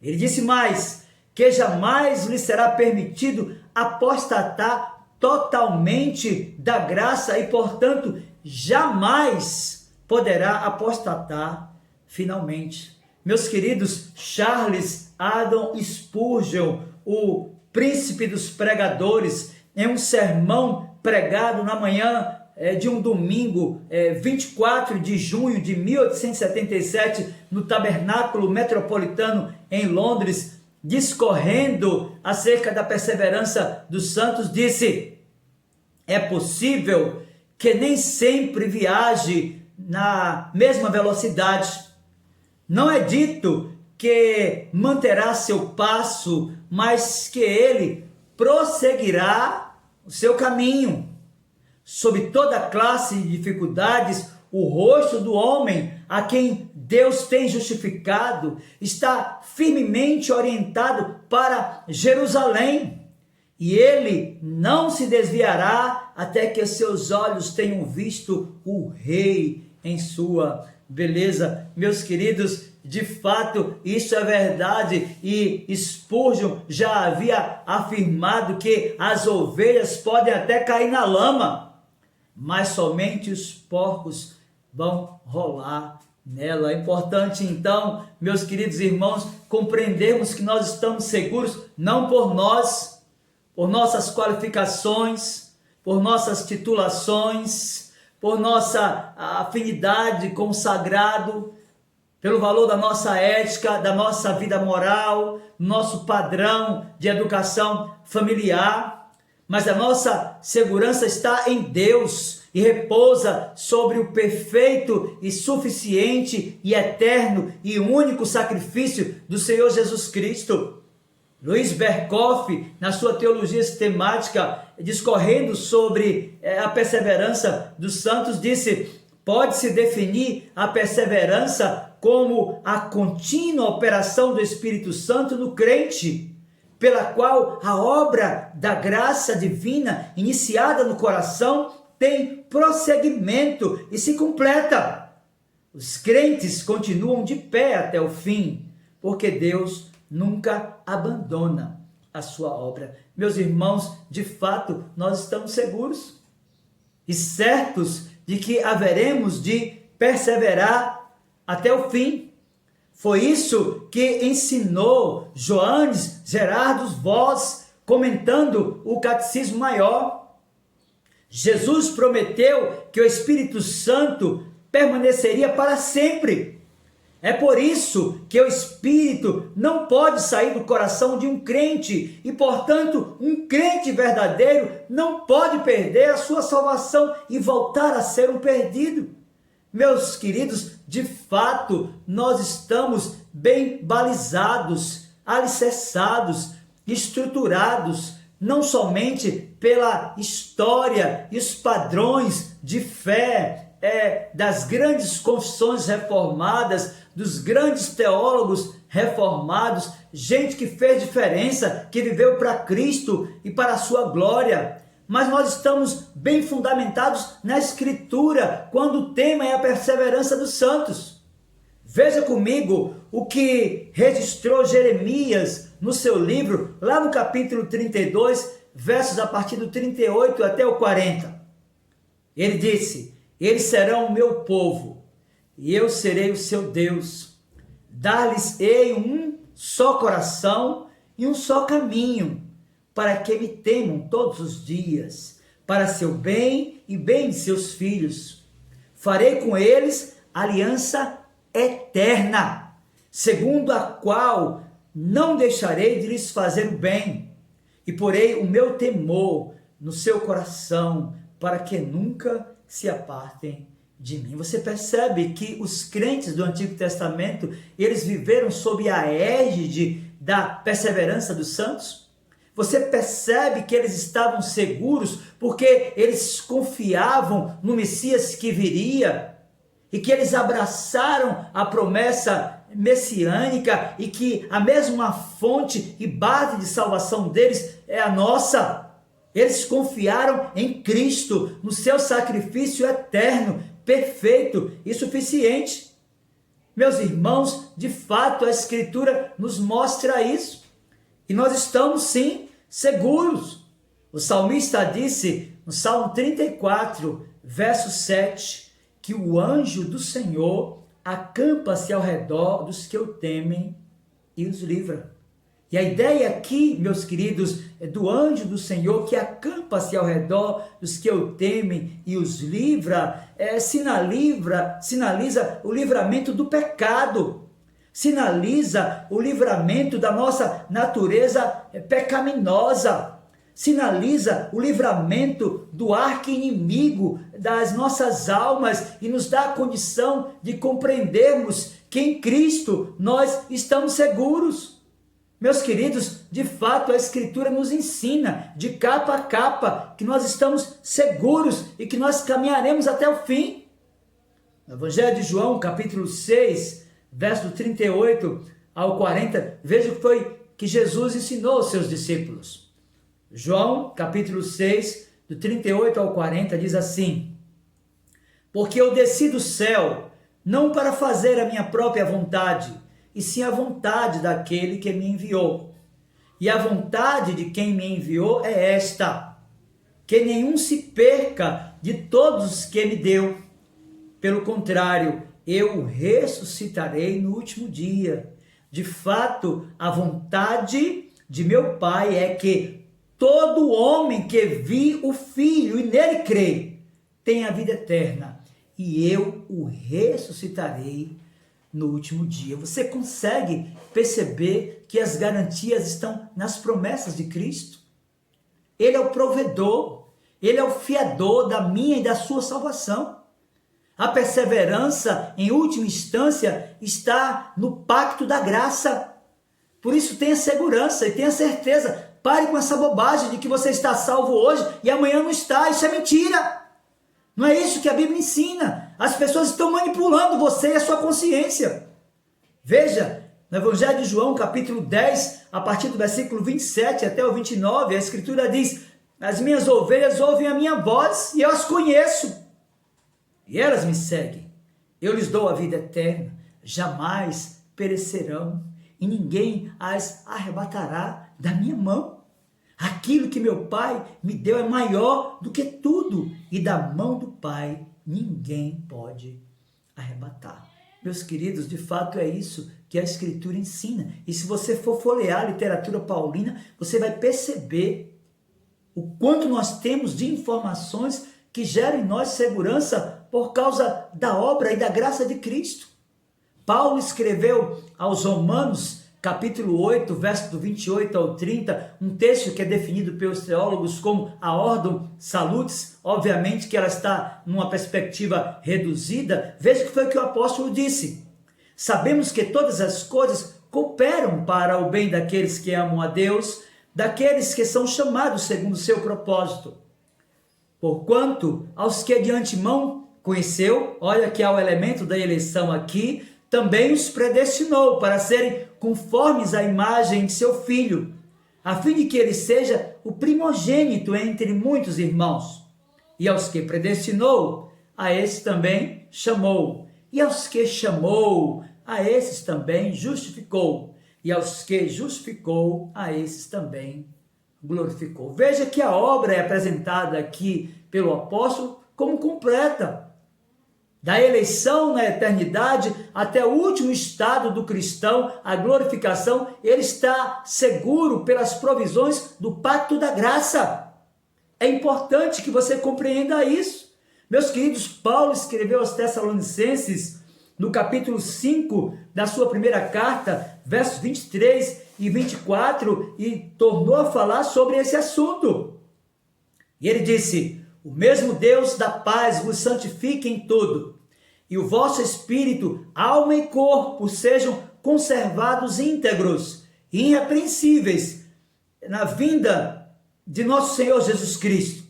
Ele disse mais: que jamais lhe será permitido apostatar totalmente da graça e, portanto, jamais poderá apostatar finalmente. Meus queridos, Charles Haddon Spurgeon, o príncipe dos pregadores, em um sermão pregado na manhã de um domingo, 24 de junho de 1877, no Tabernáculo Metropolitano em Londres, discorrendo acerca da perseverança dos santos, disse: é possível que nem sempre viaje na mesma velocidade. Não é dito que manterá seu passo, mas que ele prosseguirá o seu caminho. Sob toda classe de dificuldades, o rosto do homem a quem Deus tem justificado está firmemente orientado para Jerusalém, e ele não se desviará até que seus olhos tenham visto o Rei em sua beleza. Meus queridos, de fato, isso é verdade, e Spurgeon já havia afirmado que as ovelhas podem até cair na lama, mas somente os porcos vão rolar nela. É importante, então, meus queridos irmãos, compreendermos que nós estamos seguros não por nós, por nossas qualificações, por nossas titulações, por nossa afinidade com o sagrado, pelo valor da nossa ética, da nossa vida moral, nosso padrão de educação familiar, mas a nossa segurança está em Deus e repousa sobre o perfeito e suficiente e eterno e único sacrifício do Senhor Jesus Cristo. Luiz Berkhoff, na sua teologia sistemática, discorrendo sobre a perseverança dos santos, disse: pode-se definir a perseverança como a contínua operação do Espírito Santo no crente, pela qual a obra da graça divina iniciada no coração tem prosseguimento e se completa. Os crentes continuam de pé até o fim, porque Deus nunca abandona a sua obra. Meus irmãos, de fato, nós estamos seguros e certos de que haveremos de perseverar até o fim. Foi isso que ensinou Johannes Gerardus Vos, comentando o Catecismo Maior. Jesus prometeu que o Espírito Santo permaneceria para sempre. É por isso que o Espírito não pode sair do coração de um crente e, portanto, um crente verdadeiro não pode perder a sua salvação e voltar a ser um perdido. Meus queridos, de fato, nós estamos bem balizados, alicerçados, estruturados, não somente pela história e os padrões de fé das grandes confissões reformadas, dos grandes teólogos reformados, gente que fez diferença, que viveu para Cristo e para a sua glória, mas nós estamos bem fundamentados na Escritura, quando o tema é a perseverança dos santos. Veja comigo o que registrou Jeremias no seu livro, lá no capítulo 32, versos a partir do 38 até o 40. Ele disse: eles serão o meu povo, e eu serei o seu Deus. Dar-lhes-ei um só coração e um só caminho, para que me temam todos os dias, para seu bem e bem de seus filhos. Farei com eles aliança eterna, segundo a qual não deixarei de lhes fazer o bem, e porei o meu temor no seu coração, para que nunca se apartem de mim. Você percebe que os crentes do Antigo Testamento, eles viveram sob a égide da perseverança dos santos? Você percebe que eles estavam seguros porque eles confiavam no Messias que viria e que eles abraçaram a promessa messiânica e que a mesma fonte e base de salvação deles é a nossa. Eles confiaram em Cristo, no seu sacrifício eterno, perfeito e suficiente. Meus irmãos, de fato a Escritura nos mostra isso. E nós estamos sim seguros. O salmista disse no Salmo 34, verso 7, que o anjo do Senhor acampa-se ao redor dos que o temem e os livra. E a ideia aqui, meus queridos, é do anjo do Senhor que acampa-se ao redor dos que o temem e os livra, sinaliza o livramento do pecado, sinaliza o livramento da nossa natureza pecaminosa, sinaliza o livramento do arqui-inimigo das nossas almas e nos dá a condição de compreendermos que em Cristo nós estamos seguros. Meus queridos, de fato a Escritura nos ensina, de capa a capa, que nós estamos seguros e que nós caminharemos até o fim. No Evangelho de João, capítulo 6, verso 38 ao 40, veja o que foi que Jesus ensinou aos seus discípulos. João, capítulo 6, do 38 ao 40, diz assim: porque eu desci do céu, não para fazer a minha própria vontade, e sim a vontade daquele que me enviou. E a vontade de quem me enviou é esta: que nenhum se perca de todos os que me deu. Pelo contrário, eu o ressuscitarei no último dia. De fato, a vontade de meu Pai é que todo homem que vi o Filho e nele crê, tenha a vida eterna, e eu o ressuscitarei no último dia. Você consegue perceber que as garantias estão nas promessas de Cristo? Ele é o provedor, ele é o fiador da minha e da sua salvação. A perseverança, em última instância, está no pacto da graça. Por isso tenha segurança e tenha certeza. Pare com essa bobagem de que você está salvo hoje e amanhã não está. Isso é mentira. Não é isso que a Bíblia ensina. As pessoas estão manipulando você e a sua consciência. Veja, no Evangelho de João, capítulo 10, a partir do versículo 27 até o 29, a Escritura diz: as minhas ovelhas ouvem a minha voz e eu as conheço, e elas me seguem. Eu lhes dou a vida eterna, jamais perecerão, e ninguém as arrebatará da minha mão. Aquilo que meu Pai me deu é maior do que tudo, e da mão do Pai ninguém pode arrebatar. Meus queridos, de fato é isso que a Escritura ensina. E se você for folhear a literatura paulina, você vai perceber o quanto nós temos de informações que geram em nós segurança por causa da obra e da graça de Cristo. Paulo escreveu aos Romanos, capítulo 8, verso do 28 ao 30, um texto que é definido pelos teólogos como a Ordem Salutis, obviamente que ela está numa perspectiva reduzida. Veja o que foi que o apóstolo disse: sabemos que todas as coisas cooperam para o bem daqueles que amam a Deus, daqueles que são chamados segundo o seu propósito. Porquanto aos que de antemão conheceu, olha que há o elemento da eleição aqui, também os predestinou para serem conformes à imagem de seu Filho, a fim de que ele seja o primogênito entre muitos irmãos. E aos que predestinou, a esses também chamou. E aos que chamou, a esses também justificou. E aos que justificou, a esses também glorificou. Veja que a obra é apresentada aqui pelo apóstolo como completa. Da eleição na eternidade até o último estado do cristão, a glorificação, ele está seguro pelas provisões do pacto da graça. É importante que você compreenda isso. Meus queridos, Paulo escreveu aos Tessalonicenses, no capítulo 5 da sua primeira carta, versos 23 e 24, e tornou a falar sobre esse assunto. E ele disse: o mesmo Deus da paz vos santifique em tudo, e o vosso espírito, alma e corpo sejam conservados íntegros e irrepreensíveis na vinda de nosso Senhor Jesus Cristo.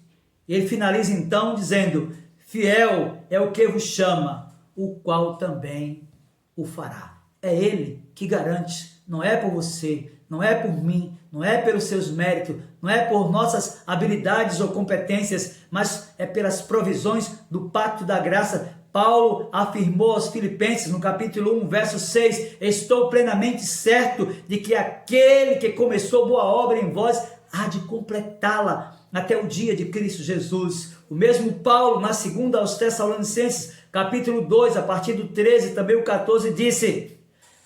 Ele finaliza então dizendo: fiel é o que vos chama, o qual também o fará. É Ele que garante, não é por você, não é por mim, não é pelos seus méritos, não é por nossas habilidades ou competências, mas é pelas provisões do pacto da graça Paulo afirmou aos Filipenses, no capítulo 1, verso 6, estou plenamente certo de que aquele que começou boa obra em vós há de completá-la até o dia de Cristo Jesus. O mesmo Paulo, na segunda aos Tessalonicenses, capítulo 2, a partir do 13, também o 14, disse: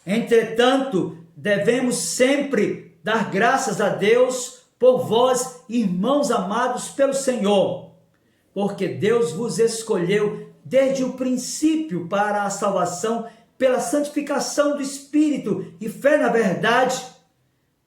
entretanto, devemos sempre dar graças a Deus por vós, irmãos amados pelo Senhor, porque Deus vos escolheu desde o princípio para a salvação pela santificação do Espírito e fé na verdade,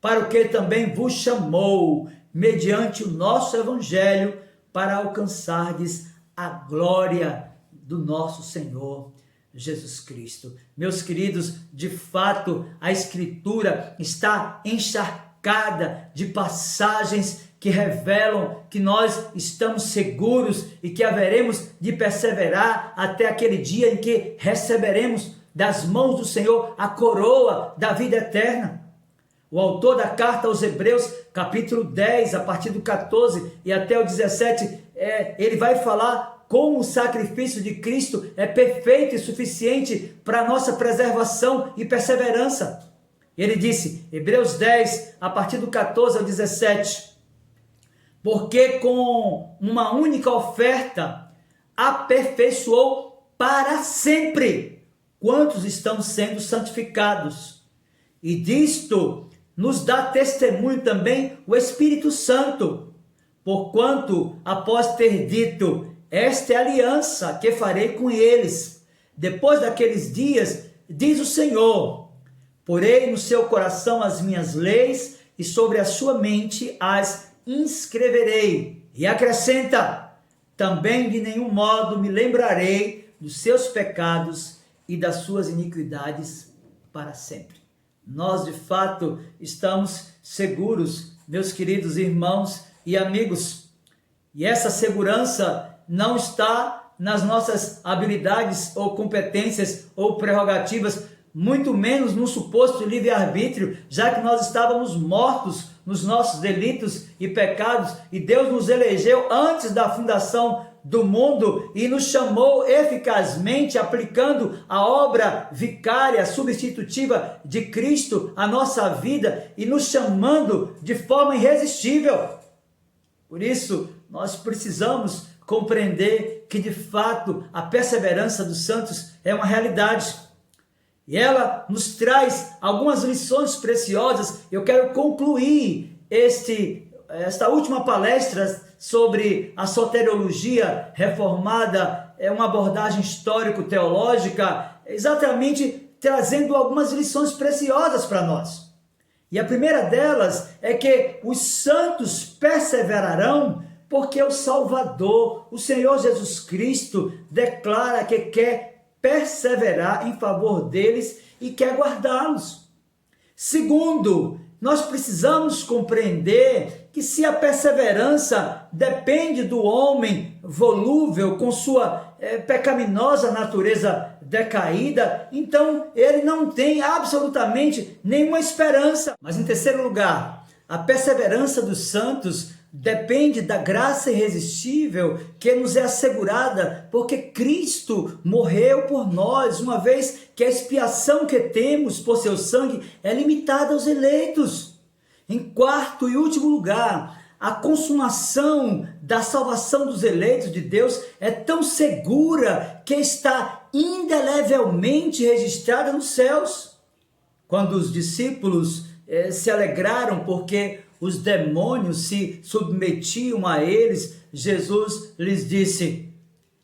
para o que também vos chamou, mediante o nosso Evangelho, para alcançardes a glória do nosso Senhor Jesus Cristo. Meus queridos, de fato, a Escritura está encharcada de passagens que revelam que nós estamos seguros e que haveremos de perseverar até aquele dia em que receberemos das mãos do Senhor a coroa da vida eterna. O autor da carta aos Hebreus, capítulo 10, a partir do 14 e até o 17, ele vai falar como o sacrifício de Cristo é perfeito e suficiente para a nossa preservação e perseverança. Ele disse, Hebreus 10, a partir do 14 ao 17, porque com uma única oferta aperfeiçoou para sempre quantos estão sendo santificados. E disto nos dá testemunho também o Espírito Santo, porquanto, após ter dito, esta é a aliança que farei com eles, depois daqueles dias, diz o Senhor, porei no seu coração as minhas leis e sobre a sua mente as inscreverei. E acrescenta, também de nenhum modo me lembrarei dos seus pecados e das suas iniquidades para sempre. Nós, de fato, estamos seguros, meus queridos irmãos e amigos, e essa segurança não está nas nossas habilidades ou competências ou prerrogativas, muito menos no suposto livre-arbítrio, já que nós estávamos mortos nos nossos delitos e pecados, e Deus nos elegeu antes da fundação do mundo e nos chamou eficazmente, aplicando a obra vicária, substitutiva de Cristo à nossa vida e nos chamando de forma irresistível. Por isso, nós precisamos compreender que, de fato, a perseverança dos santos é uma realidade. E ela nos traz algumas lições preciosas. Eu quero concluir esta última palestra sobre a soteriologia reformada, uma abordagem histórico-teológica, exatamente trazendo algumas lições preciosas para nós. E a primeira delas é que os santos perseverarão porque o Salvador, o Senhor Jesus Cristo, declara que quer perseverar em favor deles e quer guardá-los. Segundo, nós precisamos compreender que se a perseverança depende do homem volúvel com sua pecaminosa natureza decaída, então ele não tem absolutamente nenhuma esperança. Mas em terceiro lugar, a perseverança dos santos depende da graça irresistível que nos é assegurada, porque Cristo morreu por nós, uma vez que a expiação que temos por seu sangue é limitada aos eleitos. Em quarto e último lugar, a consumação da salvação dos eleitos de Deus é tão segura que está indelevelmente registrada nos céus. Quando os discípulos se alegraram porque os demônios se submetiam a eles, Jesus lhes disse,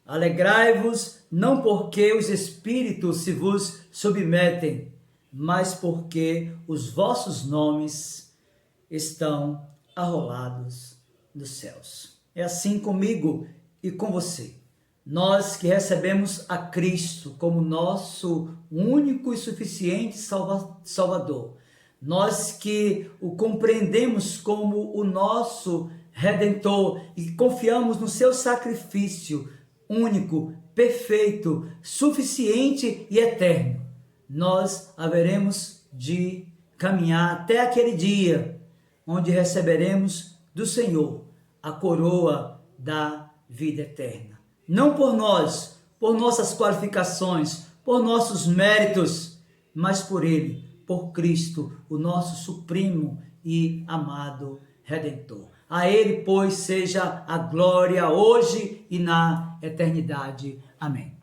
alegrai-vos não porque os espíritos se vos submetem, mas porque os vossos nomes estão arrolados nos céus. É assim comigo e com você. Nós que recebemos a Cristo como nosso único e suficiente Salvador, nós que o compreendemos como o nosso Redentor e confiamos no seu sacrifício único, perfeito, suficiente e eterno, nós haveremos de caminhar até aquele dia onde receberemos do Senhor a coroa da vida eterna. Não por nós por nossas qualificações, por nossos méritos, mas por Ele, por Cristo, o nosso supremo e amado Redentor. A Ele, pois, seja a glória hoje e na eternidade. Amém.